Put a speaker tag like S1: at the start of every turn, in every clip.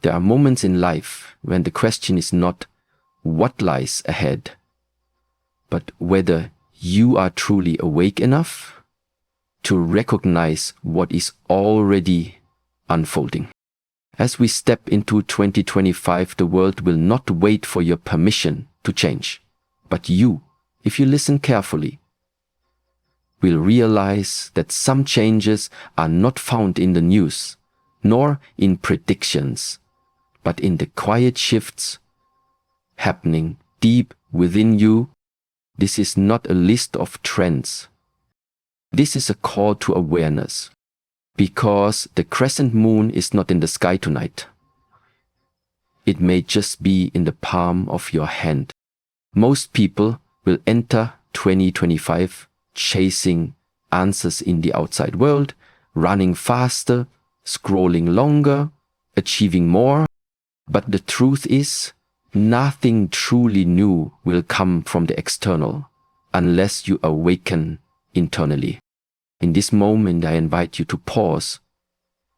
S1: There are moments in life when the question is not what lies ahead, but whether you are truly awake enough to recognize what is already unfolding. As we step into 2025, the world will not wait for your permission to change, but you, if you listen carefully, will realize that some changes are not found in the news, nor in predictions, but in the quiet shifts happening deep within you. This is not a list of trends. This is a call to awareness, because the crescent moon is not in the sky tonight. It may just be in the palm of your hand. Most people will enter 2025 chasing answers in the outside world, running faster, scrolling longer, achieving more. But the truth is, nothing truly new will come from the external unless you awaken internally. In this moment, I invite you to pause,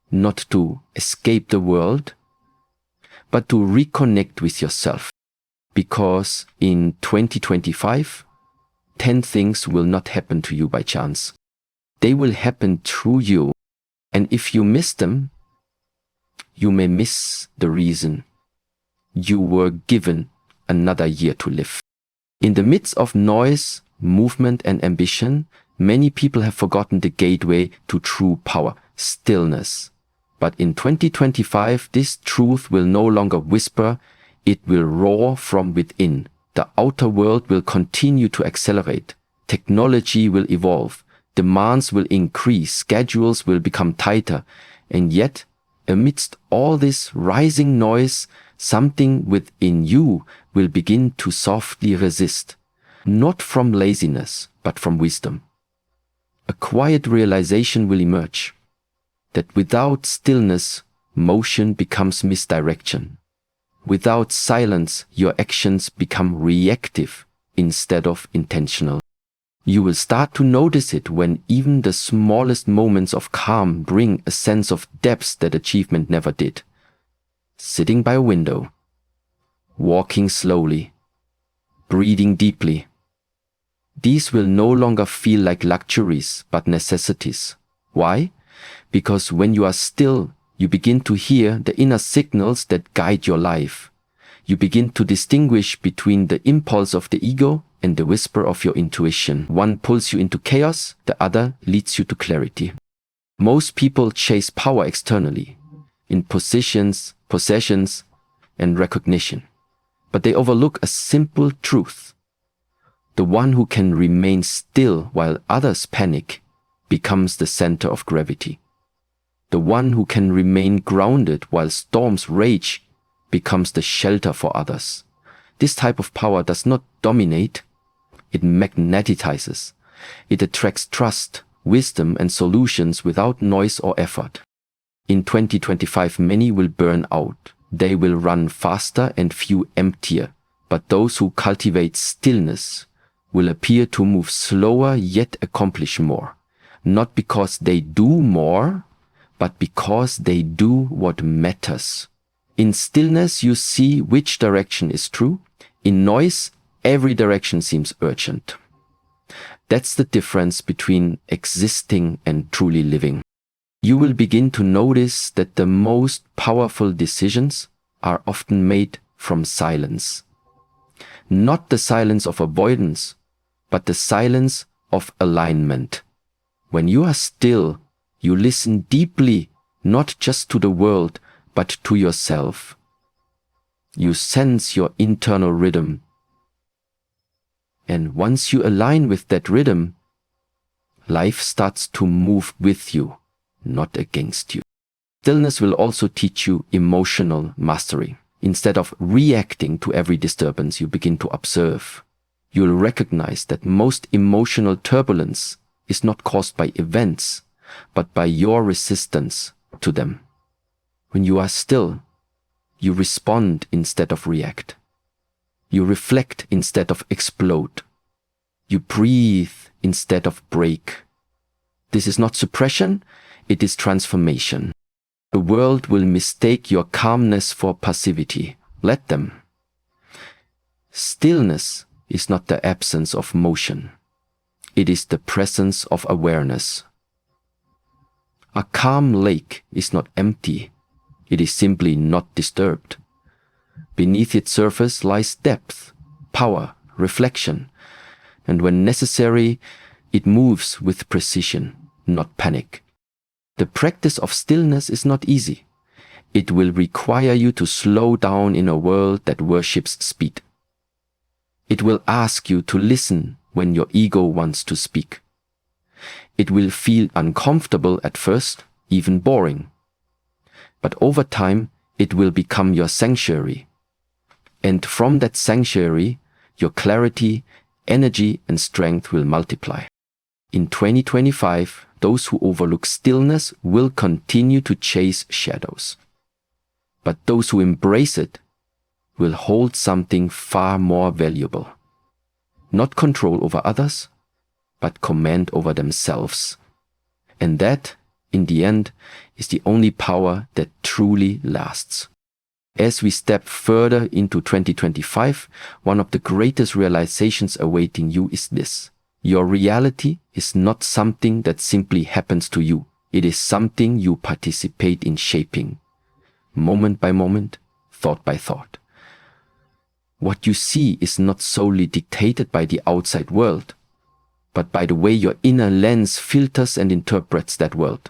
S1: not to escape the world, but to reconnect with yourself. Because in 2025, 10 things will not happen to you by chance. They will happen through you. And if you miss them, you may miss the reason you were given another year to live. In the midst of noise, movement, and ambition, many people have forgotten the gateway to true power, stillness. But in 2025, this truth will no longer whisper, it will roar from within. The outer world will continue to accelerate. Technology will evolve. Demands will increase. Schedules will become tighter. And yet, amidst all this rising noise, something within you will begin to softly resist. Not from laziness, but from wisdom. A quiet realization will emerge that without stillness, motion becomes misdirection. Without silence, your actions become reactive instead of intentional. You will start to notice it when even the smallest moments of calm bring a sense of depth that achievement never did. Sitting by a window, walking slowly, breathing deeply. These will no longer feel like luxuries, but necessities. Why? Because when you are still, you begin to hear the inner signals that guide your life. You begin to distinguish between the impulse of the ego and the whisper of your intuition. One pulls you into chaos, the other leads you to clarity. Most people chase power externally, in positions, possessions, and recognition. But they overlook a simple truth. The one who can remain still while others panic becomes the center of gravity. The one who can remain grounded while storms rage becomes the shelter for others. This type of power does not dominate, it magnetizes. It attracts trust, wisdom, and solutions without noise or effort. In 2025, many will burn out. They will run faster and few emptier. But those who cultivate stillness will appear to move slower yet accomplish more. Not because they do more, but because they do what matters. In stillness, you see which direction is true. In noise, every direction seems urgent. That's the difference between existing and truly living. You will begin to notice that the most powerful decisions are often made from silence. Not the silence of avoidance, but the silence of alignment. When you are still, you listen deeply, not just to the world, but to yourself. You sense your internal rhythm. And once you align with that rhythm, life starts to move with you, not against you. Stillness will also teach you emotional mastery. Instead of reacting to every disturbance, you begin to observe. You'll recognize that most emotional turbulence is not caused by events, but by your resistance to them. When you are still, you respond instead of react. You reflect instead of explode. You breathe instead of break. This is not suppression, it is transformation. The world will mistake your calmness for passivity. Let them. Stillness is not the absence of motion. It is the presence of awareness. A calm lake is not empty. It is simply not disturbed. Beneath its surface lies depth, power, reflection, and when necessary, it moves with precision, not panic. The practice of stillness is not easy. It will require you to slow down in a world that worships speed. It will ask you to listen when your ego wants to speak. It will feel uncomfortable at first, even boring. But over time, it will become your sanctuary. And from that sanctuary, your clarity, energy, and strength will multiply. In 2025, those who overlook stillness will continue to chase shadows. But those who embrace it will hold something far more valuable. Not control over others, but command over themselves. And that, in the end, is the only power that truly lasts. As we step further into 2025, one of the greatest realizations awaiting you is this. Your reality is not something that simply happens to you. It is something you participate in shaping, moment by moment, thought by thought. What you see is not solely dictated by the outside world, but by the way your inner lens filters and interprets that world.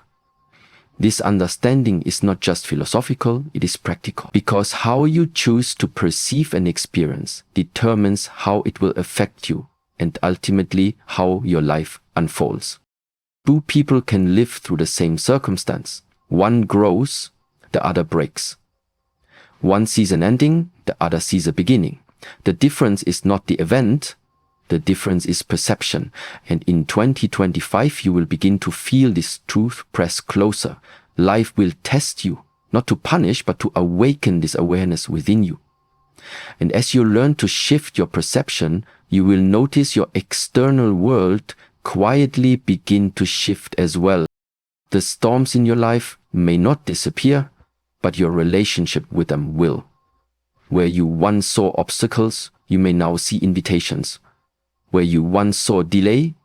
S1: This understanding is not just philosophical, it is practical. Because how you choose to perceive an experience determines how it will affect you and ultimately how your life unfolds. Two people can live through the same circumstance. One grows, the other breaks. One sees an ending, the other sees a beginning. The difference is not the event, the difference is perception. And in 2025, you will begin to feel this truth press closer. Life will test you, not to punish, but to awaken this awareness within you. And as you learn to shift your perception, you will notice your external world quietly begin to shift as well. The storms in your life may not disappear, but your relationship with them will. Where you once saw obstacles, you may now see invitations. Where you once saw delay,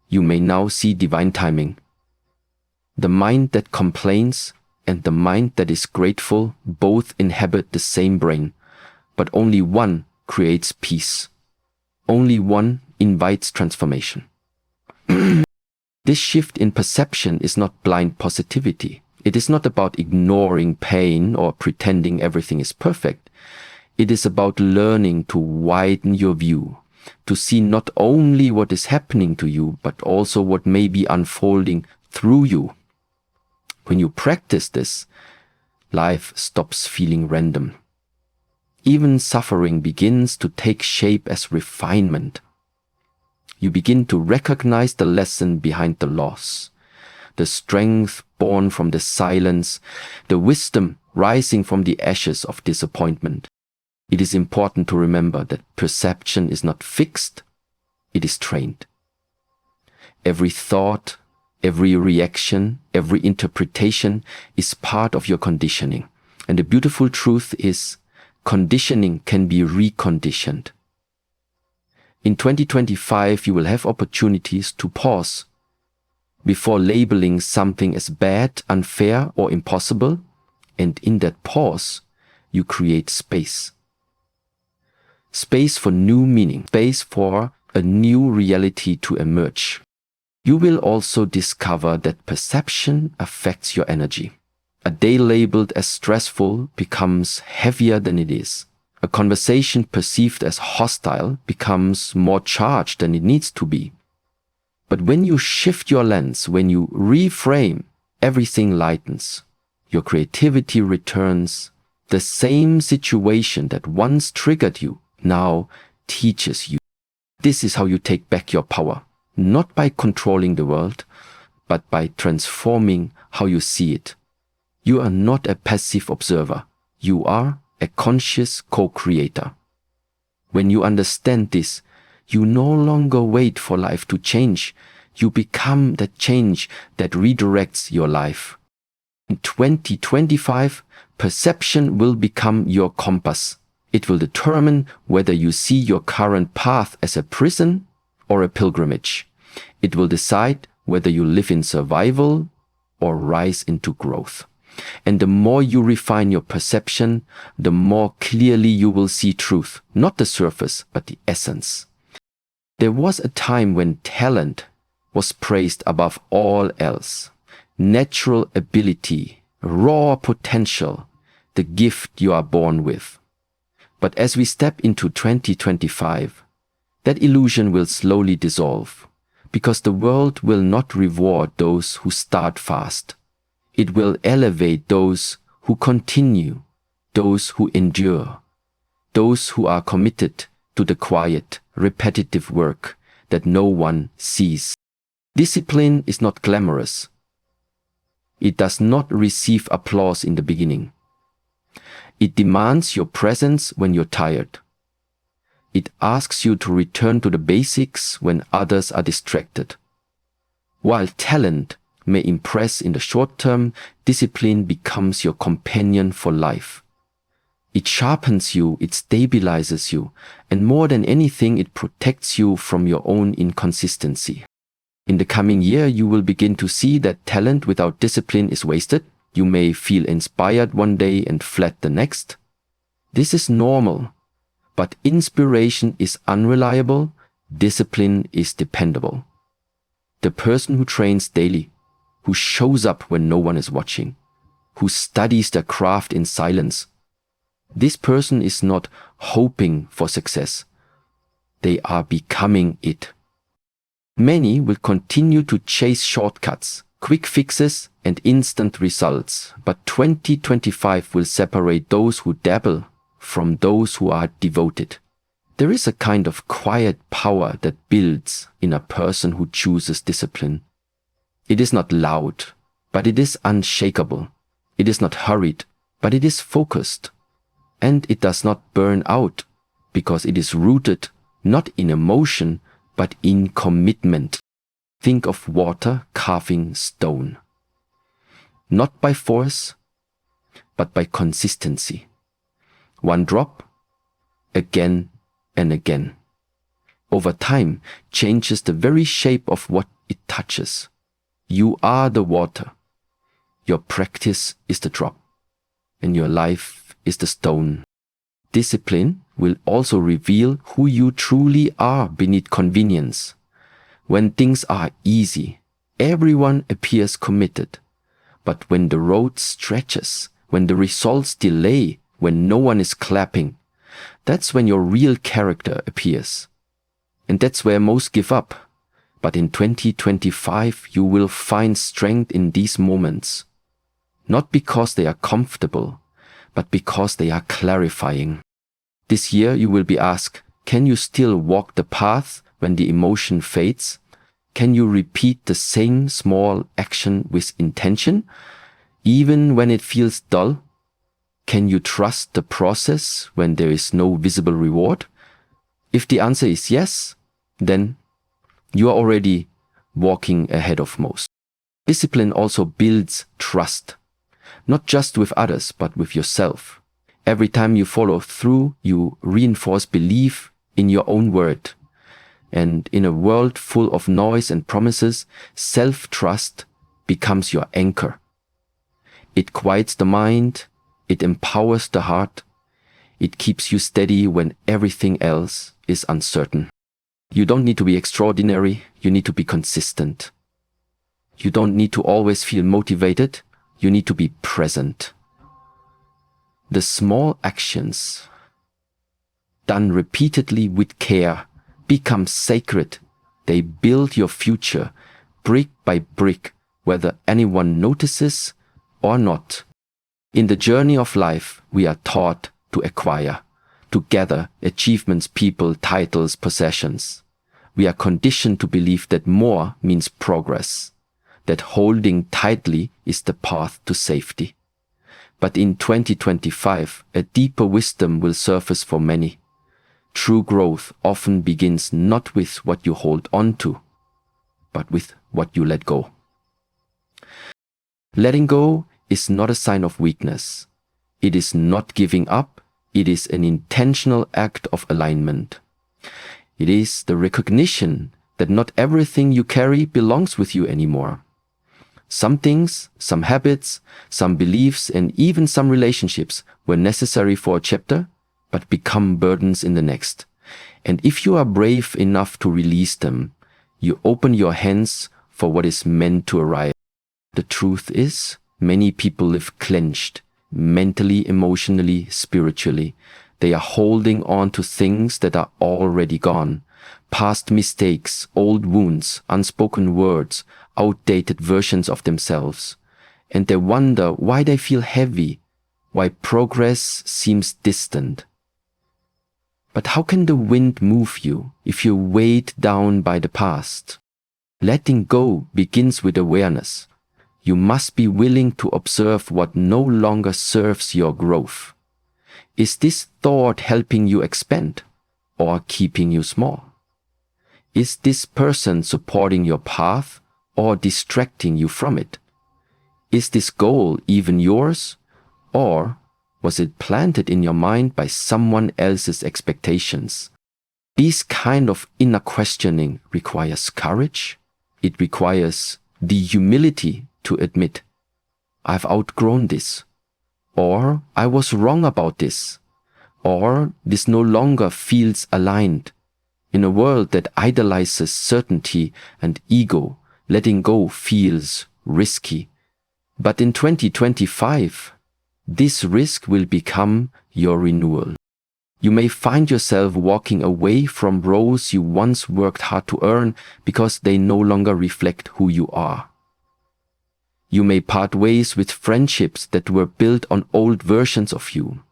S1: you may now see divine timing. The mind that complains and the mind that is grateful both inhabit the same brain, but only one creates peace. Only one invites transformation. This shift in perception is not blind positivity. It is not about ignoring pain or pretending everything is perfect. It is about learning to widen your view, to see not only what is happening to you, but also what may be unfolding through you. When you practice this, life stops feeling random. Even suffering begins to take shape as refinement. You begin to recognize the lesson behind the loss, the strength born from the silence, the wisdom rising from the ashes of disappointment. It is important to remember that perception is not fixed, it is trained. Every thought, every reaction, every interpretation is part of your conditioning. And the beautiful truth is, conditioning can be reconditioned. In 2025, you will have opportunities to pause. Before labeling something as bad, unfair, or impossible, and in that pause, you create space. Space for new meaning, space for a new reality to emerge. You will also discover that perception affects your energy. A day labeled as stressful becomes heavier than it is. A conversation perceived as hostile becomes more charged than it needs to be. But when you shift your lens, when you reframe, everything lightens. Your creativity returns. The same situation that once triggered you now teaches you. This is how you take back your power, not by controlling the world, but by transforming how you see it. You are not a passive observer. You are a conscious co-creator. When you understand this, you no longer wait for life to change. You become that change that redirects your life. In 2025, perception will become your compass. It will determine whether you see your current path as a prison or a pilgrimage. It will decide whether you live in survival or rise into growth. And the more you refine your perception, the more clearly you will see truth, not the surface, but the essence. There was a time when talent was praised above all else. Natural ability, raw potential, the gift you are born with. But as we step into 2025, that illusion will slowly dissolve, because the world will not reward those who start fast. It will elevate those who continue, those who endure, those who are committed to the quiet, repetitive work that no one sees. Discipline is not glamorous. It does not receive applause in the beginning. It demands your presence when you're tired. It asks you to return to the basics when others are distracted. While talent may impress in the short term, discipline becomes your companion for life. It sharpens you, it stabilizes you, and more than anything, it protects you from your own inconsistency. In the coming year, you will begin to see that talent without discipline is wasted. You may feel inspired one day and flat the next. This is normal, but inspiration is unreliable, discipline is dependable. The person who trains daily, who shows up when no one is watching, who studies their craft in silence, this person is not hoping for success. They are becoming it. Many will continue to chase shortcuts, quick fixes, and instant results, but 2025 will separate those who dabble from those who are devoted. There is a kind of quiet power that builds in a person who chooses discipline. It is not loud, but it is unshakable. It is not hurried, but it is focused. And it does not burn out, because it is rooted not in emotion, but in commitment. Think of water carving stone. Not by force, but by consistency. One drop, again and again. Over time, changes the very shape of what it touches. You are the water. Your practice is the drop, and your life is the stone. Discipline will also reveal who you truly are beneath convenience. When things are easy, everyone appears committed. But when the road stretches, when the results delay, when no one is clapping, that's when your real character appears. And that's where most give up. But in 2025, you will find strength in these moments. Not because they are comfortable, but because they are clarifying. This year you will be asked, can you still walk the path when the emotion fades? Can you repeat the same small action with intention, even when it feels dull? Can you trust the process when there is no visible reward? If the answer is yes, then you are already walking ahead of most. Discipline also builds trust, not just with others, but with yourself. Every time you follow through, you reinforce belief in your own word. And in a world full of noise and promises, self-trust becomes your anchor. It quiets the mind, it empowers the heart, it keeps you steady when everything else is uncertain. You don't need to be extraordinary, you need to be consistent. You don't need to always feel motivated, you need to be present. The small actions, done repeatedly with care, become sacred. They build your future, brick by brick, whether anyone notices or not. In the journey of life, we are taught to acquire, to gather achievements, people, titles, possessions. We are conditioned to believe that more means progress, that holding tightly is the path to safety. But in 2025, a deeper wisdom will surface for many. True growth often begins not with what you hold on to, but with what you let go. Letting go is not a sign of weakness. It is not giving up. It is an intentional act of alignment. It is the recognition that not everything you carry belongs with you anymore. Some things, some habits, some beliefs, and even some relationships were necessary for a chapter, but become burdens in the next. And if you are brave enough to release them, you open your hands for what is meant to arrive. The truth is, many people live clenched, mentally, emotionally, spiritually. They are holding on to things that are already gone. Past mistakes, old wounds, unspoken words, outdated versions of themselves. And they wonder why they feel heavy, why progress seems distant. But how can the wind move you if you're weighed down by the past? Letting go begins with awareness. You must be willing to observe what no longer serves your growth. Is this thought helping you expand or keeping you small? Is this person supporting your path or distracting you from it? Is this goal even yours, or was it planted in your mind by someone else's expectations? This kind of inner questioning requires courage. It requires the humility to admit, I've outgrown this, or I was wrong about this, or this no longer feels aligned. In a world that idolizes certainty and ego, letting go feels risky. But in 2025, this risk will become your renewal. You may find yourself walking away from roles you once worked hard to earn because they no longer reflect who you are. You may part ways with friendships that were built on old versions of you.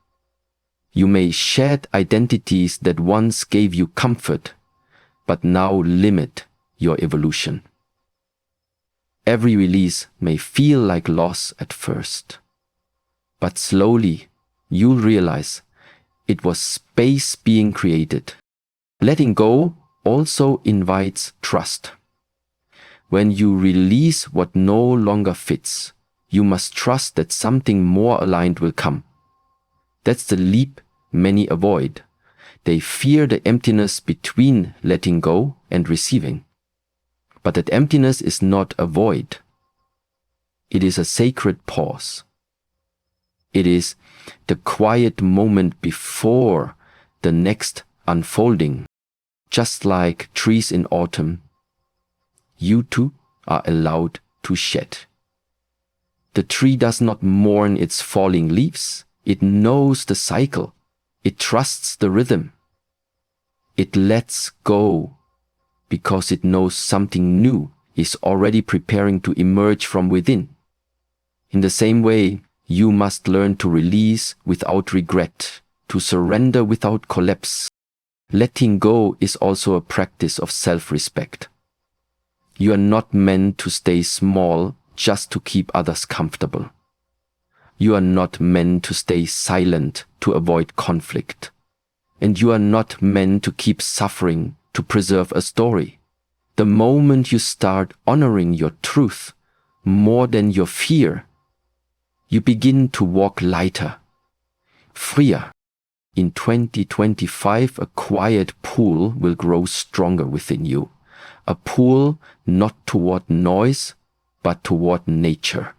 S1: You may shed identities that once gave you comfort, but now limit your evolution. Every release may feel like loss at first, but slowly you'll realize it was space being created. Letting go also invites trust. When you release what no longer fits, you must trust that something more aligned will come. That's the leap many avoid. They fear the emptiness between letting go and receiving. But that emptiness is not a void. It is a sacred pause. It is the quiet moment before the next unfolding. Just like trees in autumn, you too are allowed to shed. The tree does not mourn its falling leaves. It knows the cycle. It trusts the rhythm. It lets go because it knows something new is already preparing to emerge from within. In the same way, you must learn to release without regret, to surrender without collapse. Letting go is also a practice of self-respect. You are not meant to stay small just to keep others comfortable. You are not meant to stay silent to avoid conflict. And you are not meant to keep suffering to preserve a story. The moment you start honoring your truth more than your fear, you begin to walk lighter, freer. In 2025, a quiet pool will grow stronger within you. A pool not toward noise, but toward nature.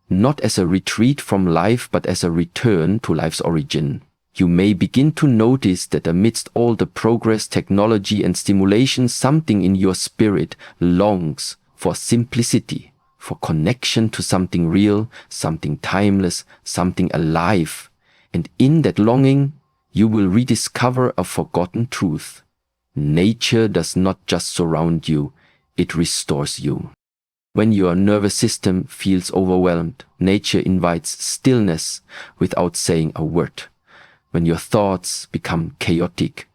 S1: Not as a retreat from life, but as a return to life's origin. You may begin to notice that amidst all the progress, technology, and stimulation, something in your spirit longs for simplicity, for connection to something real, something timeless, something alive. And in that longing, you will rediscover a forgotten truth. Nature does not just surround you, it restores you. When your nervous system feels overwhelmed, nature invites stillness without saying a word. When your thoughts become chaotic,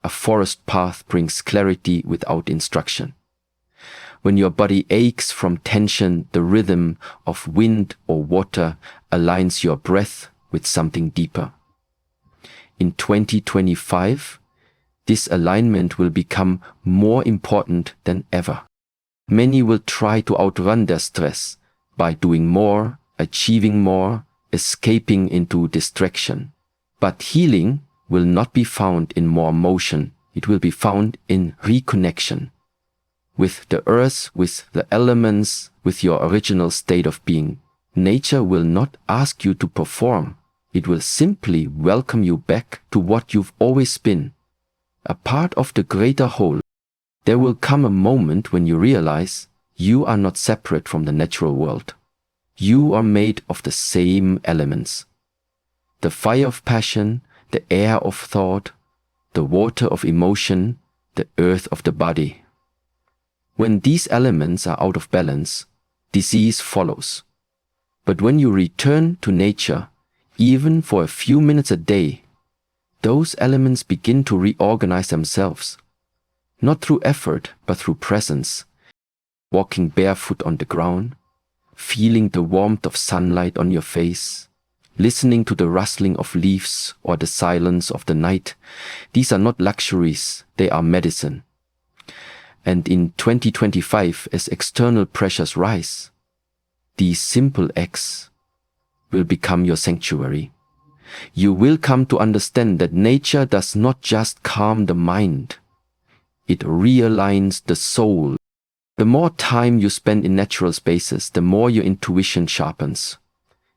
S1: a forest path brings clarity without instruction. When your body aches from tension, the rhythm of wind or water aligns your breath with something deeper. In 2025, this alignment will become more important than ever. Many will try to outrun their stress by doing more, achieving more, escaping into distraction. But healing will not be found in more motion. It will be found in reconnection with the earth, with the elements, with your original state of being. Nature will not ask you to perform. It will simply welcome you back to what you've always been, a part of the greater whole. There will come a moment when you realize you are not separate from the natural world. You are made of the same elements. The fire of passion, the air of thought, the water of emotion, the earth of the body. When these elements are out of balance, disease follows. But when you return to nature, even for a few minutes a day, those elements begin to reorganize themselves. Not through effort, but through presence. Walking barefoot on the ground, feeling the warmth of sunlight on your face, listening to the rustling of leaves or the silence of the night. These are not luxuries, they are medicine. And in 2025, as external pressures rise, these simple acts will become your sanctuary. You will come to understand that nature does not just calm the mind, it realigns the soul. The more time you spend in natural spaces, the more your intuition sharpens.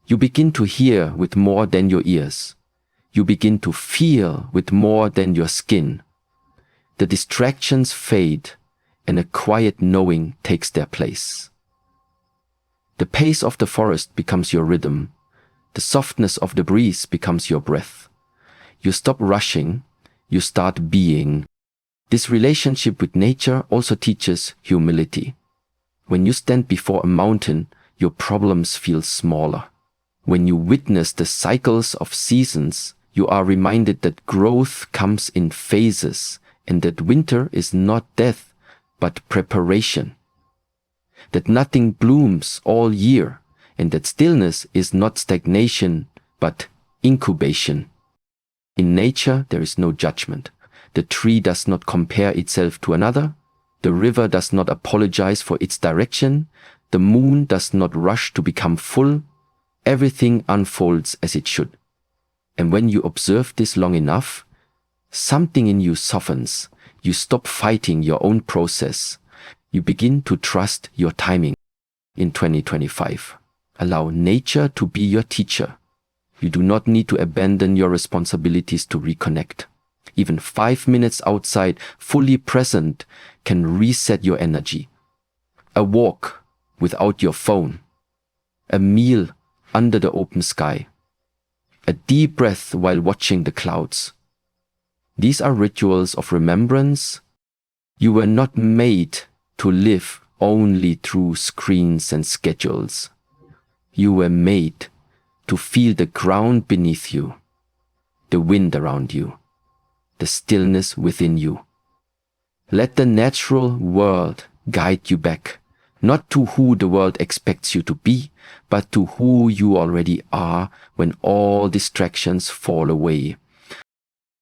S1: You begin to hear with more than your ears. You begin to feel with more than your skin. The distractions fade, and a quiet knowing takes their place. The pace of the forest becomes your rhythm. The softness of the breeze becomes your breath. You stop rushing, you start being. This relationship with nature also teaches humility. When you stand before a mountain, your problems feel smaller. When you witness the cycles of seasons, you are reminded that growth comes in phases and that winter is not death, but preparation. That nothing blooms all year and that stillness is not stagnation, but incubation. In nature, there is no judgment. The tree does not compare itself to another. The river does not apologize for its direction. The moon does not rush to become full. Everything unfolds as it should. And when you observe this long enough, something in you softens. You stop fighting your own process. You begin to trust your timing. In 2025, allow nature to be your teacher. You do not need to abandon your responsibilities to reconnect. Even 5 minutes outside, fully present, can reset your energy. A walk without your phone. A meal under the open sky. A deep breath while watching the clouds. These are rituals of remembrance. You were not made to live only through screens and schedules. You were made to feel the ground beneath you, the wind around you, the stillness within you. Let the natural world guide you back, not to who the world expects you to be, but to who you already are when all distractions fall away.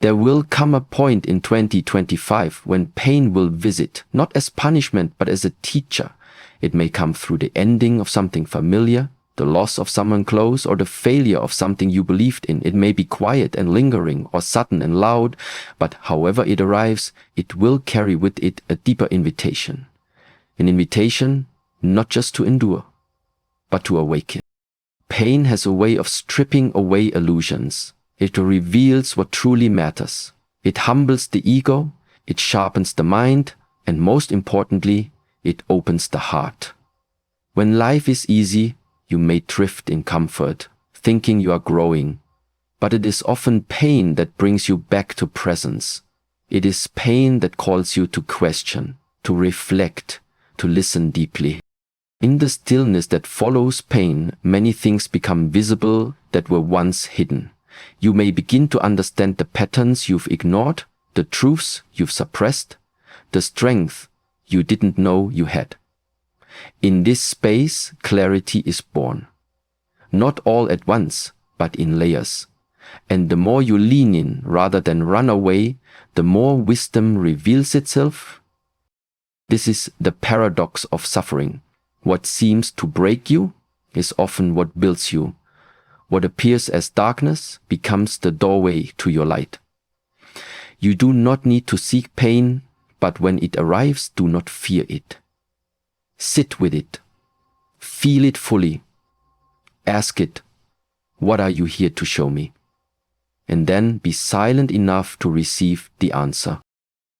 S1: There will come a point in 2025 when pain will visit, not as punishment, but as a teacher. It may come through the ending of something familiar, the loss of someone close, or the failure of something you believed in. It may be quiet and lingering, or sudden and loud, but however it arrives, it will carry with it a deeper invitation. An invitation not just to endure, but to awaken. Pain has a way of stripping away illusions. It reveals what truly matters. It humbles the ego, it sharpens the mind, and most importantly, it opens the heart. When life is easy, you may drift in comfort, thinking you are growing. But it is often pain that brings you back to presence. It is pain that calls you to question, to reflect, to listen deeply. In the stillness that follows pain, many things become visible that were once hidden. You may begin to understand the patterns you've ignored, the truths you've suppressed, the strength you didn't know you had. In this space, clarity is born. Not all at once, but in layers. And the more you lean in rather than run away, the more wisdom reveals itself. This is the paradox of suffering. What seems to break you is often what builds you. What appears as darkness becomes the doorway to your light. You do not need to seek pain, but when it arrives, do not fear it. Sit with it. Feel it fully. Ask it, what are you here to show me? And then be silent enough to receive the answer.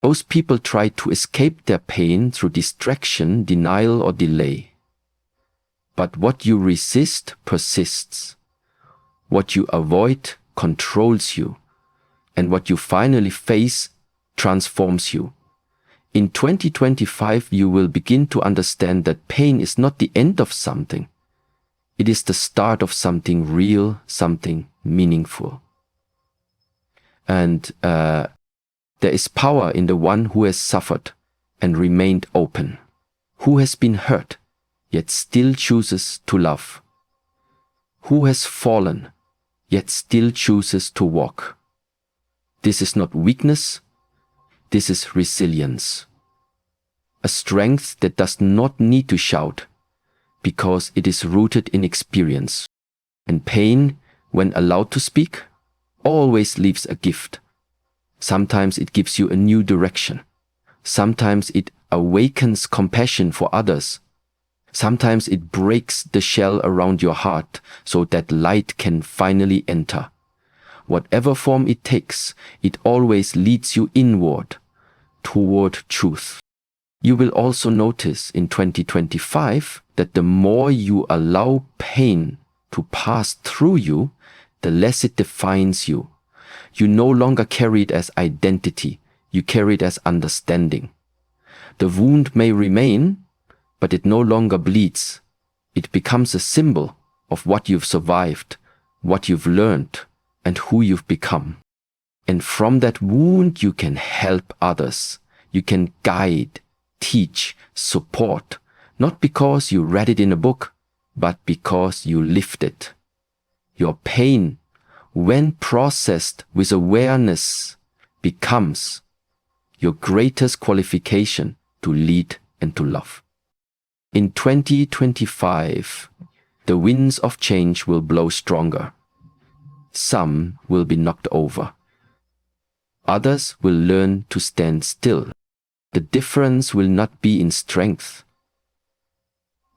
S1: Most people try to escape their pain through distraction, denial, or delay. But what you resist persists. What you avoid controls you. And what you finally face transforms you. In 2025, you will begin to understand that pain is not the end of something. It is the start of something real, something meaningful. And there is power in the one who has suffered and remained open, who has been hurt, yet still chooses to love, who has fallen, yet still chooses to walk. This is not weakness, this is resilience. A strength that does not need to shout, because it is rooted in experience. And pain, when allowed to speak, always leaves a gift. Sometimes it gives you a new direction. Sometimes it awakens compassion for others. Sometimes it breaks the shell around your heart so that light can finally enter. Whatever form it takes, it always leads you inward, toward truth. You will also notice in 2025 that the more you allow pain to pass through you, the less it defines you. You no longer carry it as identity, you carry it as understanding. The wound may remain, but it no longer bleeds. It becomes a symbol of what you've survived, what you've learned, and who you've become. And from that wound you can help others. You can guide, teach, support, not because you read it in a book, but because you lived it. Your pain, when processed with awareness, becomes your greatest qualification to lead and to love. In 2025, the winds of change will blow stronger. Some will be knocked over. Others will learn to stand still. The difference will not be in strength,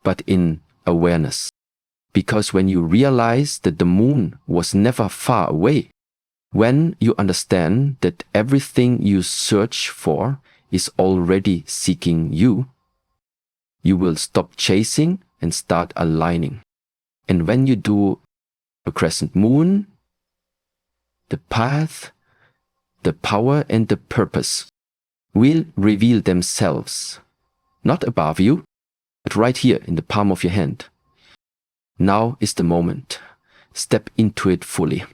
S1: but in awareness. Because when you realize that the moon was never far away, when you understand that everything you search for is already seeking you, you will stop chasing and start aligning. And when you do a crescent moon, the path, the power, and the purpose will reveal themselves, not above you, but right here in the palm of your hand. Now is the moment. Step into it fully.